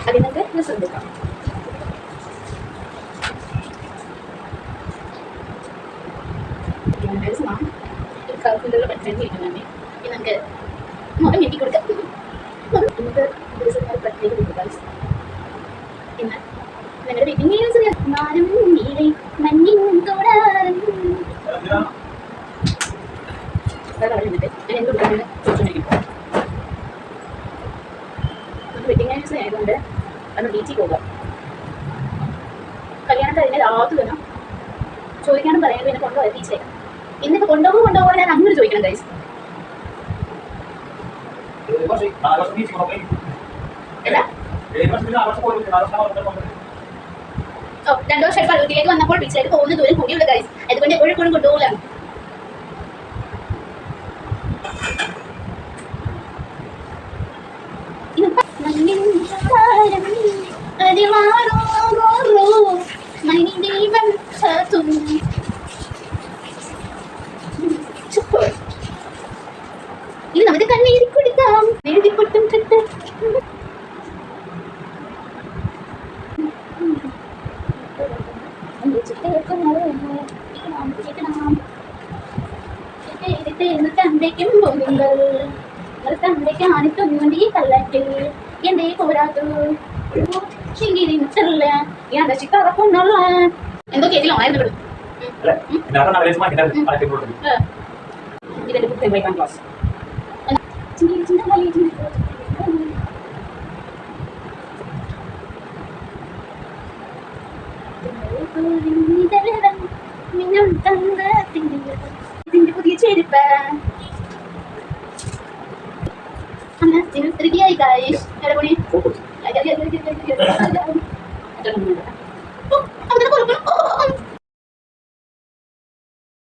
അതിനൊക്കെ രസം എടുക്കാം. കറുപ്പിലുള്ള പെട്ടെന്ന് ഇരിക്കുന്നുണ്ട്. ഇനി നമുക്ക് മുഖം ഞെട്ടി കൊടുക്കാം. ഇന്നത്തെ ദിവസം പ്രത്യേക കൊടുക്കാം. ഇന്ന് നിങ്ങളുടെ വീട്ടിൽ മാനം നീരെ മഞ്ഞിൻ തോടാറും പറഞ്ഞിട്ട് ഞാൻ എന്തുകൊണ്ടാണ് ചോദിച്ചുകൊണ്ടിരിക്കും. നമുക്ക് വെഡിങ് ആനിവേഴ്സറി ആയതുകൊണ്ട് അന്ന് ബീച്ചിൽ പോകാം. കല്യാണം കഴിഞ്ഞ രാത്രി വേണം ചോദിക്കാനും പറയാനും പിന്നെ കൊണ്ടുപോകാം ബീച്ചിലേക്ക്. ഇന്നിപ്പോൾ കൊണ്ടുപോകാൻ ഞാൻ അങ്ങോട്ട് ചോദിക്കണം ഗൈസ്. ഓ 2 വർഷമായിട്ട് പള്ളിയിലേക്ക് വന്നപ്പോൾ ബീച്ചിലേക്ക് പോകുന്ന ദൂരം കൂടിയുള്ള ഗൈസ്. അതുകൊണ്ട് എപ്പോഴും കൊണ്ടുപോകലാണ്. ഇനി നമുക്ക് കണ്ണീരി കൊടുക്കാം. എഴുതിപ്പൊട്ടും കെട്ട് തന്തയ്ക്കും പോകുമ്പോൾ തന്തയ്ക്ക് ആണിക്കൊന്നുകൊണ്ട് ഈ കല്ലറ്റ് എന്തേ പോരാത്തു ശിങ്കിരി മുട്ടല്ല യാദശിക്കറക്കൊന്നുള്ള എന്തോ കേട്ടില്ല ആയിരുന്നു. ഇതെന്റെ ബുക്ക് വൈകാൻ ക്ലാസ് ഇതിന്റെ പുതിയ ചെരുപ്പ് റെഡിയായി കായ്